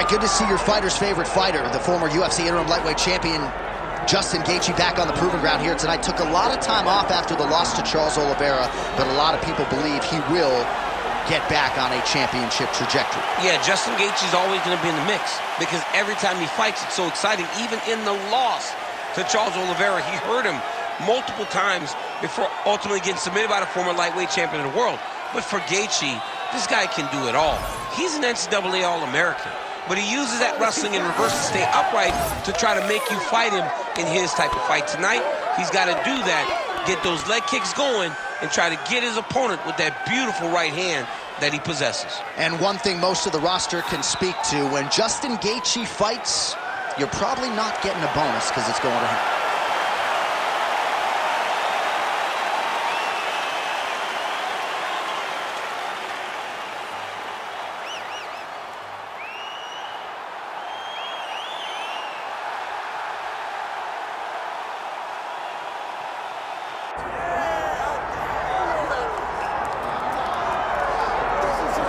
right, good to see your fighter's favorite fighter, the former UFC interim lightweight champion, Justin Gaethje, back on the proving ground here tonight. Took a lot of time off after the loss to Charles Oliveira, but a lot of people believe he will get back on a championship trajectory. Yeah, Justin Gaethje is always going to be in the mix because every time he fights, it's so exciting. Even in the loss to Charles Oliveira, he hurt him multiple times before ultimately getting submitted by the former lightweight champion of the world. But for Gaethje, this guy can do it all. He's an NCAA All-American, but he uses that wrestling in reverse to stay upright to try to make you fight him in his type of fight. Tonight, he's got to do that, get those leg kicks going, and try to get his opponent with that beautiful right hand that he possesses. And one thing most of the roster can speak to, when Justin Gaethje fights, you're probably not getting a bonus because it's going to him.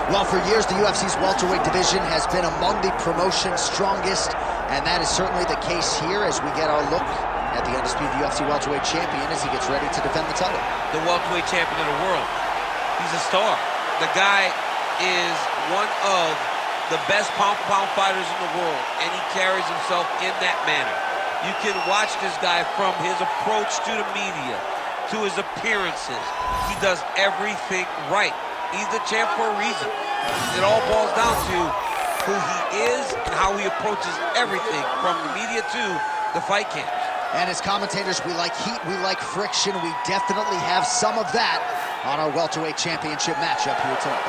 Well, for years, the UFC's welterweight division has been among the promotion's strongest, and that is certainly the case here as we get our look at the undisputed UFC welterweight champion as he gets ready to defend the title. The welterweight champion of the world. He's a star. The guy is one of the best pound-for-pound fighters in the world, and he carries himself in that manner. You can watch this guy from his approach to the media, to his appearances. He does everything right. He's the champ for a reason. It all boils down to who he is and how he approaches everything from the media to the fight camps. And as commentators, we like heat, we like friction. We definitely have some of that on our welterweight championship matchup here tonight.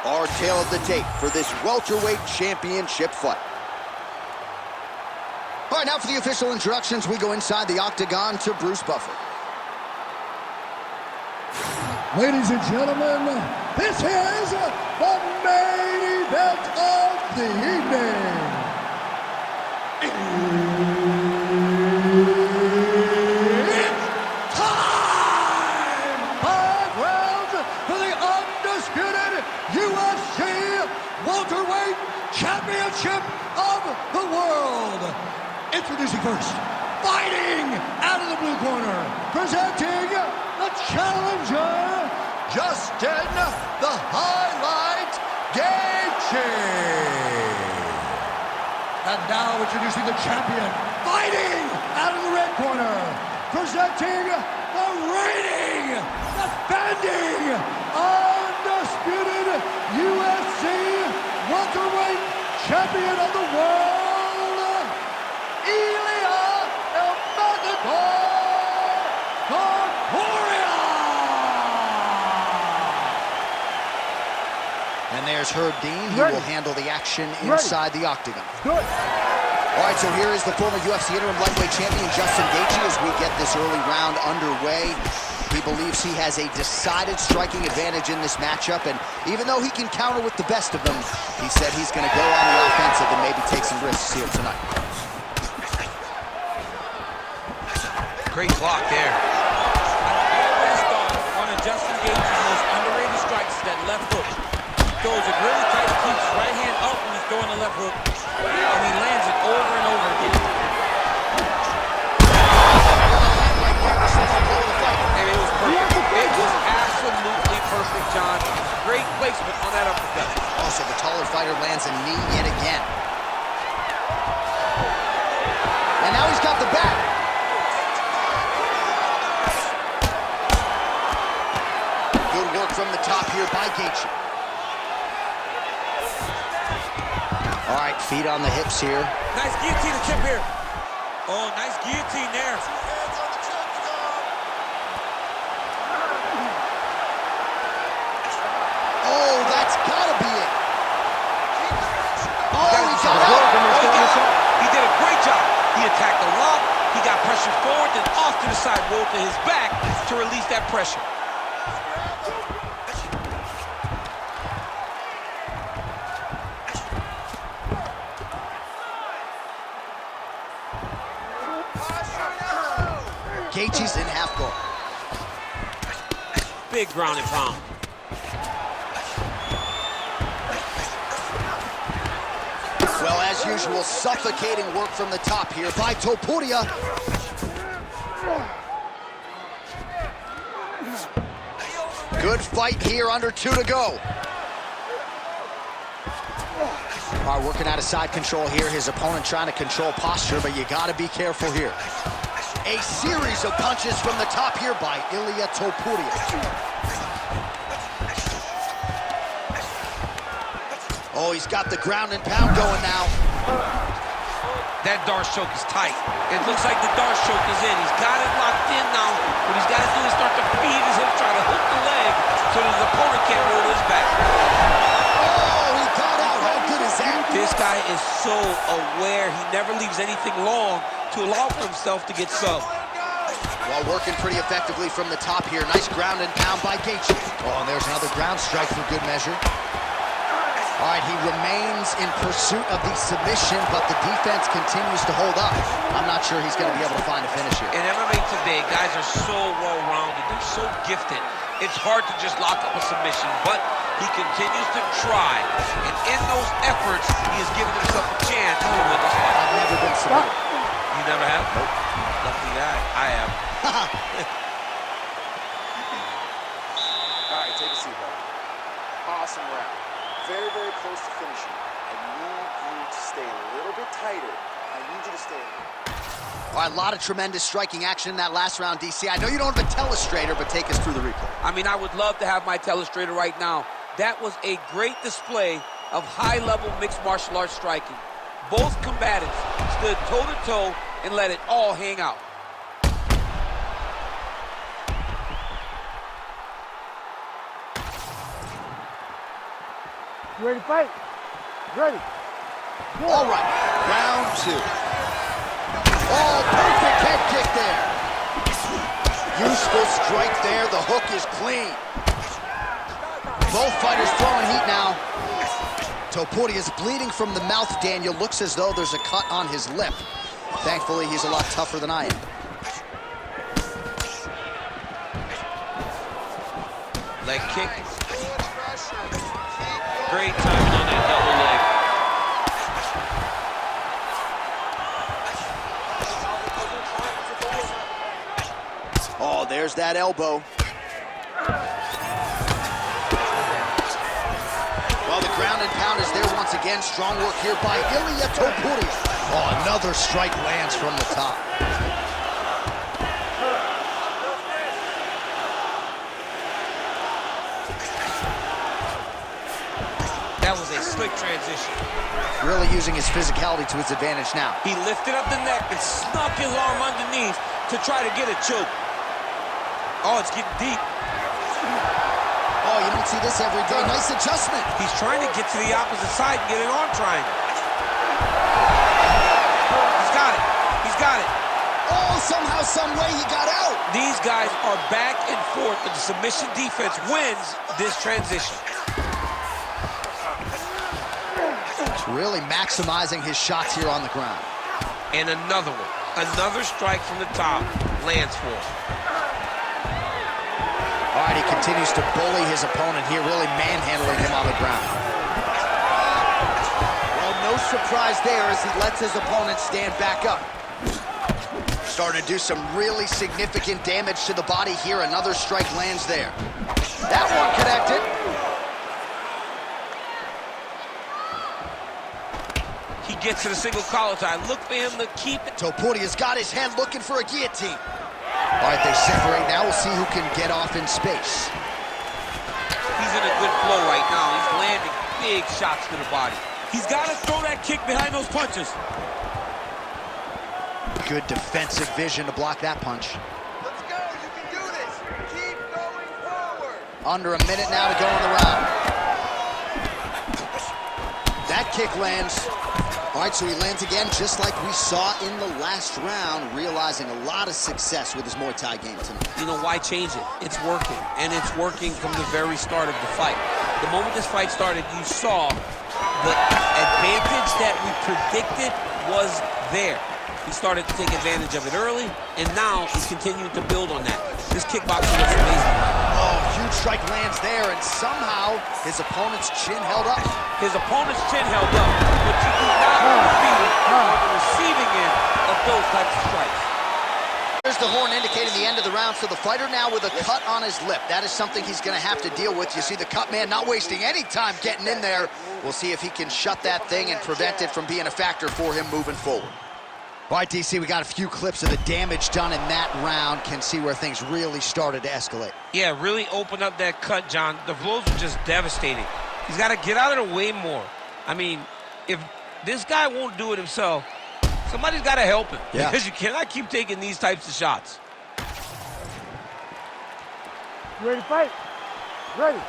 Our tale of the tape for this welterweight championship fight. All right, now for the official introductions, we go inside the octagon to Bruce Buffer. Ladies and gentlemen, this is the main event of the evening. It's time! 5 rounds for the undisputed UFC welterweight championship of the world. Introducing first, fighting out of the blue corner, presenting the challenger, Justin the Highlight Gaethje. And now introducing the champion, fighting out of the red corner, presenting the reigning, defending, undisputed UFC welterweight champion of the world, Ilia Topuria. And there's Herb Dean. He will handle the action inside the octagon. Good. All right, so here is the former UFC interim lightweight champion, Justin Gaethje, as we get this early round underway. He believes he has a decided striking advantage in this matchup, and even though he can counter with the best of them, he said he's going to go on the offensive and maybe take some risks here tonight. Great block there. I always thought one of Justin Gaethje's most underrated strikes is that left hook. He throws it really tight, keeps his right hand up when he's throwing the left hook, and he lands it over and over again. And it was perfect. It was absolutely perfect, John. Great placement on that uppercut. Also, the taller fighter lands a knee yet again. And now he's got the back. Good work from the top here by Gaethje. All right, feet on the hips here. Nice guillotine to tip here. Oh, nice guillotine there. Oh, that's gotta be it. Oh, he got it. He did a great job. He attacked the lock. He got pressure forward, then off to the side, rolled to his back to release that pressure. Gaethje's in half guard. Big ground and pound. Well, as usual, suffocating work from the top here by Topuria. Good fight here, under 2 to go. All right, working out of side control here. His opponent trying to control posture, but you gotta be careful here. A series of punches from the top here by Ilia Topuria. Oh, he's got the ground and pound going now. That Darce choke is tight. It looks like the Darce choke is in. He's got it locked in now. What he's got to do is start to feed his hip, try to hook the leg so that his opponent can't roll his back. Oh, he got out. How good is that? This guy is so aware. He never leaves anything long to allow for himself to get subbed. While working pretty effectively from the top here. Nice ground and pound by Gaethje. Oh, and there's another ground strike for good measure. All right, he remains in pursuit of the submission, but the defense continues to hold up. I'm not sure he's going to be able to find a finish here. In MMA today, guys are so well-rounded. They're so gifted. It's hard to just lock up a submission, but he continues to try. And in those efforts, he has given himself a chance to win this fight. I've never been submitted. You never have? Nope. Lucky guy. I have. All right, take a seat, buddy. Awesome round. Very, very close to finishing. I need you to stay a little bit tighter. I need you to stay. All right, a lot of tremendous striking action in that last round, DC. I know you don't have a telestrator, but take us through the replay. I mean, I would love to have my telestrator right now. That was a great display of high-level mixed martial arts striking. Both combatants stood toe-to-toe and let it all hang out. You ready to fight? Ready. All right, round 2. Oh, perfect head kick there. Useful strike there. The hook is clean. Both fighters throwing heat now. Topuria is bleeding from the mouth, Daniel. Looks as though there's a cut on his lip. Thankfully, he's a lot tougher than I am. Leg kick. Great timing on that double leg. Oh, there's that elbow. Well, the ground and pound is there once again. Strong work here by Ilia Topuria. Oh, another strike lands from the top. That was a slick transition. Really using his physicality to his advantage now. He lifted up the neck and snuck his arm underneath to try to get a choke. Oh, it's getting deep. Oh, you don't see this every day. Nice adjustment. He's trying to get to the opposite side and get an arm triangle. He's got it. He's got it. Oh, somehow, some way he got out. These guys are back and forth, and the submission defense wins this transition. Really maximizing his shots here on the ground. And another one. Another strike from the top lands for him. All right, he continues to bully his opponent here, really manhandling him on the ground. Well, no surprise there as he lets his opponent stand back up. Starting to do some really significant damage to the body here. Another strike lands there. That one connected. He gets to the single collar tie. Look for him to keep it. Topuria's got his head looking for a guillotine. All right, they separate now. We'll see who can get off in space. He's in a good flow right now. He's landing big shots to the body. He's got to throw that kick behind those punches. Good defensive vision to block that punch. Let's go. You can do this. Keep going forward. Under a minute now to go in the round. That kick lands. All right, so he lands again just like we saw in the last round, realizing a lot of success with his Muay Thai game tonight. You know, why change it? It's working, and it's working from the very start of the fight. The moment this fight started, you saw the advantage that we predicted was there. He started to take advantage of it early, and now he's continuing to build on that. This kickboxing looks amazing. Oh, huge strike lands there, and somehow his opponent's chin held up. His opponent's chin held up, but you do not want to be on the receiving end of those types of strikes. There's the horn indicating the end of the round, so the fighter now with a cut on his lip. That is something he's going to have to deal with. You see the cut man not wasting any time getting in there. We'll see if he can shut that thing and prevent it from being a factor for him moving forward. All right, DC, we got a few clips of the damage done in that round. Can see where things really started to escalate. Yeah, really opened up that cut, John. The blows were just devastating. He's got to get out of the way more. I mean, if this guy won't do it himself, somebody's got to help him. Yeah. Because you cannot keep taking these types of shots. You ready to fight? Ready.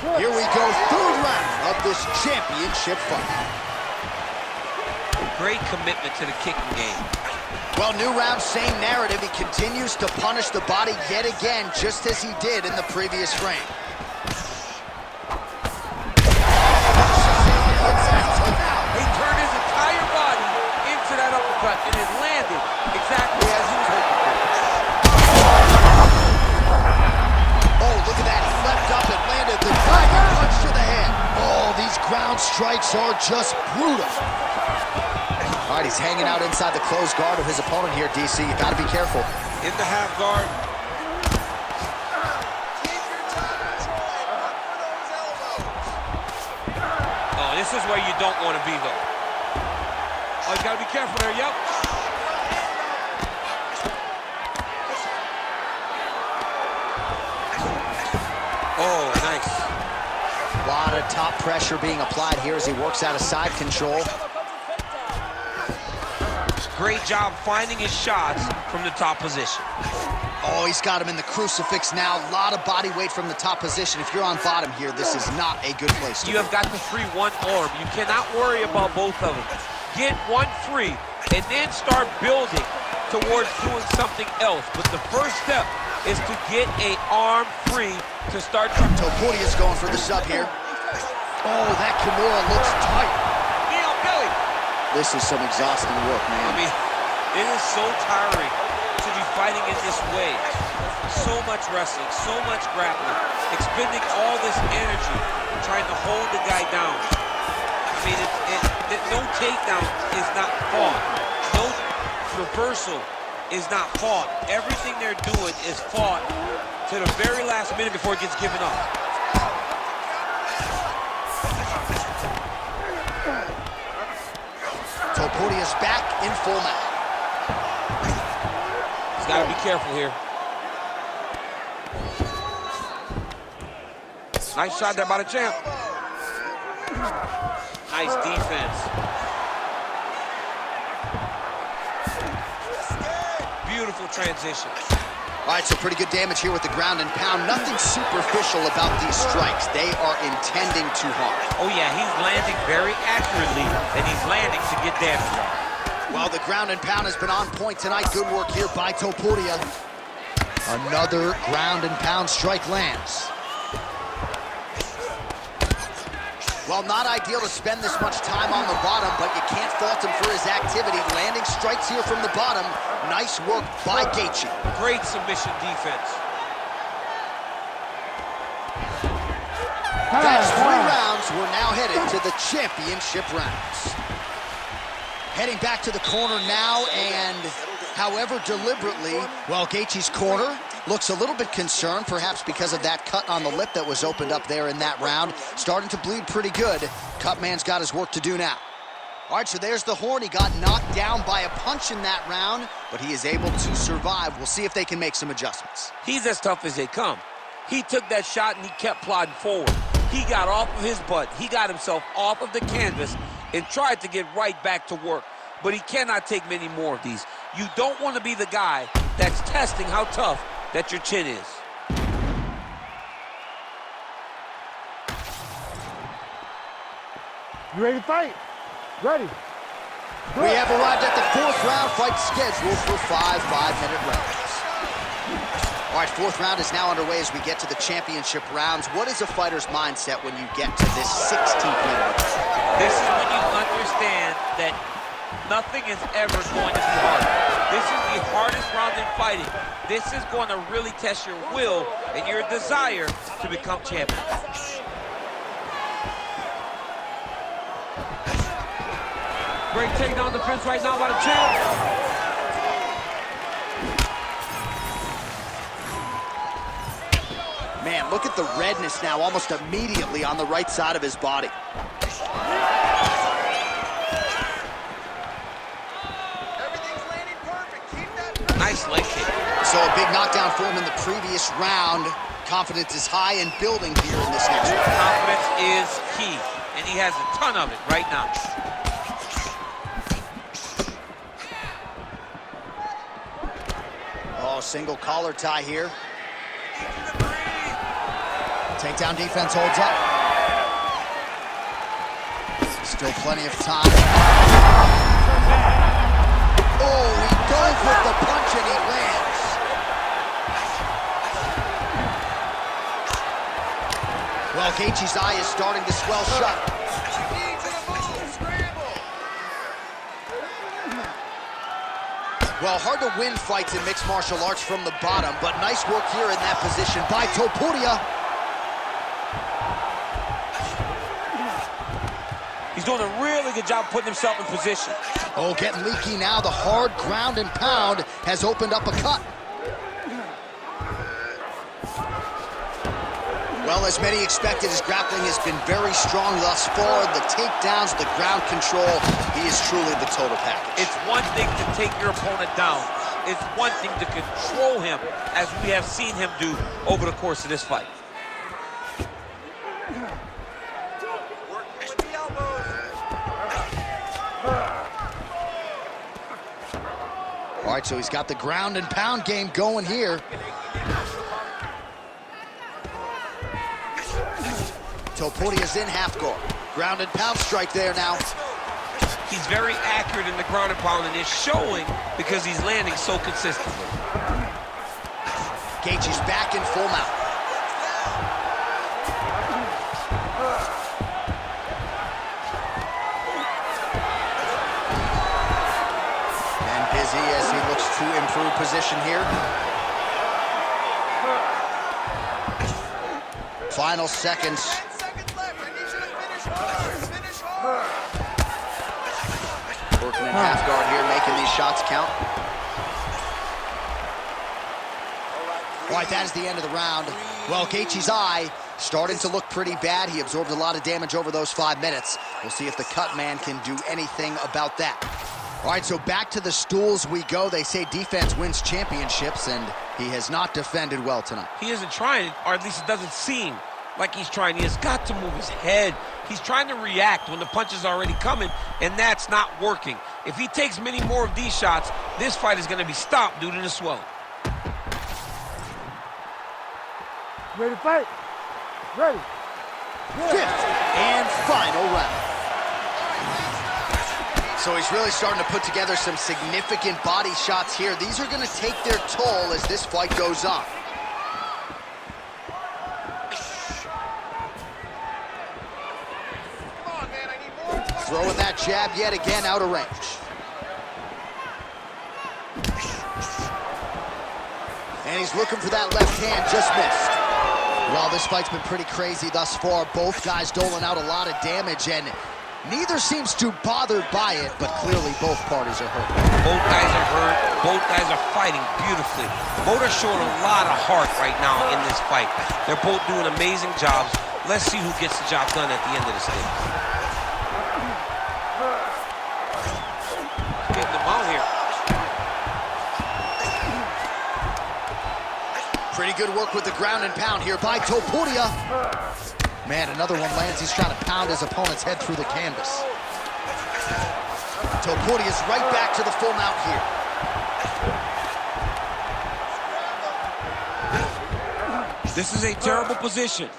Good. Here we go, third round of this championship fight. Great commitment to the kicking game. Well, new round, same narrative. He continues to punish the body yet again, just as he did in the previous frame. He turned his entire body into that uppercut, and it landed exactly as he was hoping for. Oh, look at that. He leapt up and landed the tiger punch to the head. Oh, these ground strikes are just brutal. All right, he's hanging out inside the closed guard of his opponent here, DC. You got to be careful. In the half guard. Oh, this is where you don't want to be, though. Oh, you got to be careful there, yep. Oh, nice. A lot of top pressure being applied here as he works out of side control. Great job finding his shots from the top position. Oh, he's got him in the crucifix now. A lot of body weight from the top position. If you're on bottom here, this is not a good place to You have got to free one arm. You cannot worry about both of them. Get one free, and then start building towards doing something else. But the first step is to get an arm free to start. Topuria's going for the sub here. Oh, that Kimura looks tight. Knee on belly. This is some exhausting work, man. I mean, it is so tiring to be fighting in this way. So much wrestling, so much grappling, expending all this energy trying to hold the guy down. I mean, no takedown is not fought. No reversal is not fought. Everything they're doing is fought to the very last minute before it gets given up. Topuria's back in full mount. He's got to be careful here. Nice shot there by the champ. Nice defense. Beautiful transition. All right, so pretty good damage here with the ground and pound. Nothing superficial about these strikes. They are intending to harm. Oh yeah, he's landing very accurately, and he's landing to get damage. Well, the ground and pound has been on point tonight. Good work here by Topuria. Another ground and pound strike lands. Well, not ideal to spend this much time on the bottom, but you can't fault him for his activity. Landing strikes here from the bottom. Nice work by Gaethje. Great submission defense. That's 3 rounds. We're now headed to the championship rounds. Heading back to the corner now, and however deliberately, well, Gaethje's corner looks a little bit concerned, perhaps because of that cut on the lip that was opened up there in that round. Starting to bleed pretty good. Cutman's got his work to do now. All right, so there's the horn. He got knocked down by a punch in that round, but he is able to survive. We'll see if they can make some adjustments. He's as tough as they come. He took that shot and he kept plodding forward. He got off of his butt. He got himself off of the canvas and tried to get right back to work. But he cannot take many more of these. You don't want to be the guy that's testing how tough that your chin is. You ready to fight? Ready. We have arrived at the 4th round, fight scheduled for 5 5-minute rounds. All right, 4th round is now underway as we get to the championship rounds. What is a fighter's mindset when you get to this 16th minute? This is when you understand that Nothing is ever going to be hard. This is the hardest round in fighting. This is going to really test your will and your desire to become champion. Great takedown defense right now by the champ. Man, look at the redness now almost immediately on the right side of his body. Nice leg kick. So a big knockdown for him in the previous round. Confidence is high and building here in this next round. Confidence is key, and he has a ton of it right now. Oh, single collar tie here. Takedown defense holds up. Still plenty of time. Oh, he goes with the punch and he lands. Well, Gaethje's eye is starting to swell shut. Well, hard to win fights in mixed martial arts from the bottom, but nice work here in that position by Topuria. He's doing a really good job putting himself in position. Oh, getting leaky now. The hard ground and pound has opened up a cut. Well, as many expected, his grappling has been very strong thus far. The takedowns, the ground control, he is truly the total package. It's one thing to take your opponent down. It's one thing to control him, as we have seen him do over the course of this fight. All right, so he's got the ground and pound game going here. Topuria's in half guard. Ground and pound strike there now. He's very accurate in the ground and pound, and it's showing because he's landing so consistently. Gaethje's back in full mount. And busy as he looks to improve position here. Final seconds. Working in half guard here, making these shots count. All right, that is the end of the round. Well, Gaethje's eye starting to look pretty bad. He absorbed a lot of damage over those 5 minutes. We'll see if the cut man can do anything about that. All right, so back to the stools we go. They say defense wins championships, and he has not defended well tonight. He isn't trying, or at least it doesn't seem like he's trying. He has got to move his head. He's trying to react when the punch is already coming, and that's not working. If he takes many more of these shots, this fight is going to be stopped due to the swelling. Ready to fight? Ready. Fifth and final round. So he's really starting to put together some significant body shots here. These are going to take their toll as this fight goes on. Throwing that jab yet again out of range. And he's looking for that left hand, just missed. Well, this fight's been pretty crazy thus far. Both guys doling out a lot of damage, and neither seems too bothered by it, but clearly both parties are hurt. Both guys are hurt. Both guys are fighting beautifully. Both are showing a lot of heart right now in this fight. They're both doing amazing jobs. Let's see who gets the job done at the end of the stage. Getting them out here. Pretty good work with the ground and pound here by Topuria. Man, another one lands. He's trying to pound his opponent's head through the canvas. Topuria's right back to the full mount here. This is a terrible position.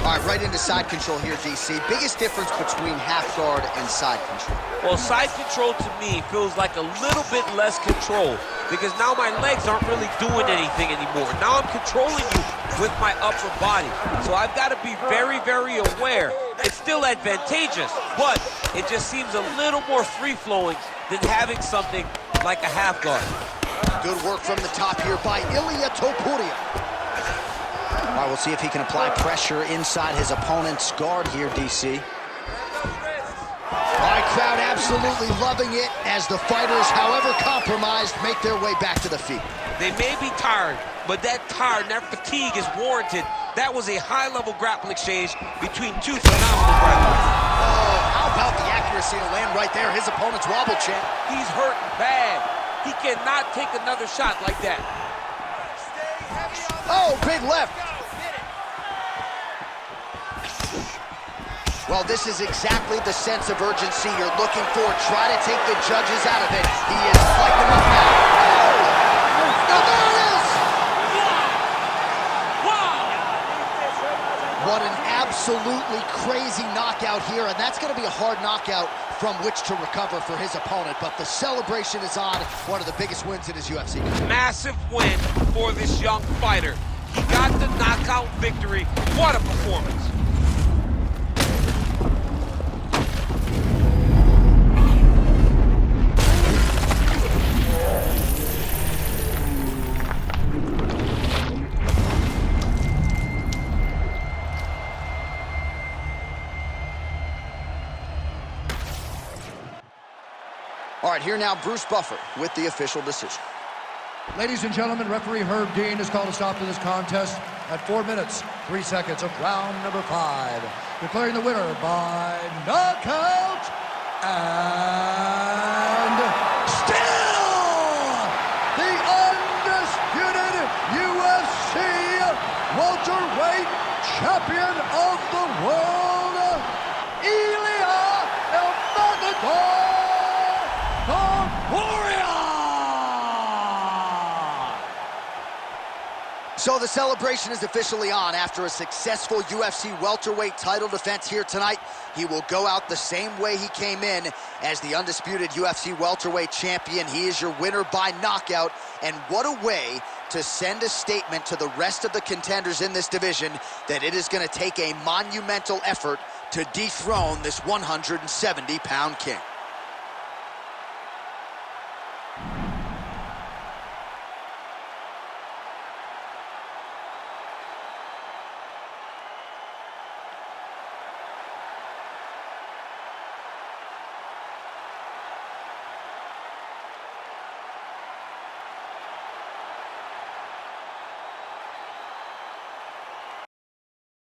All right, right into side control here, DC. Biggest difference between half guard and side control? Well, side control to me feels like a little bit less control because now my legs aren't really doing anything anymore. Now I'm controlling you with my upper body. So I've got to be very, very aware. It's still advantageous, but it just seems a little more free-flowing than having something like a half guard. Good work from the top here by Ilia Topuria. All right, we'll see if he can apply pressure inside his opponent's guard here, DC. All right, crowd absolutely loving it as the fighters, however compromised, make their way back to the feet. They may be tired, but that tired and that fatigue is warranted. That was a high-level grappling exchange between two phenomenal grapplers. Oh, how about the accuracy to land right there? His opponent's wobble, champ. He's hurt bad. He cannot take another shot like that. Oh, big left. Well, this is exactly the sense of urgency you're looking for. Try to take the judges out of it. He is lighting them up now. Oh, there it is! Wow! What an absolutely crazy knockout here, and that's going to be a hard knockout from which to recover for his opponent, but the celebration is on. One of the biggest wins in his UFC career. Massive win for this young fighter. He got the knockout victory. What a performance. All right, here now, Bruce Buffer with the official decision. Ladies and gentlemen, referee Herb Dean has called a stop to this contest at 4 minutes, 3 seconds of round number 5. Declaring the winner by knockout and still the undisputed UFC welterweight champion of the world, Ilia Topuria. So the celebration is officially on. After a successful UFC welterweight title defense here tonight, he will go out the same way he came in as the undisputed UFC welterweight champion. He is your winner by knockout, and what a way to send a statement to the rest of the contenders in this division that it is going to take a monumental effort to dethrone this 170-pound king.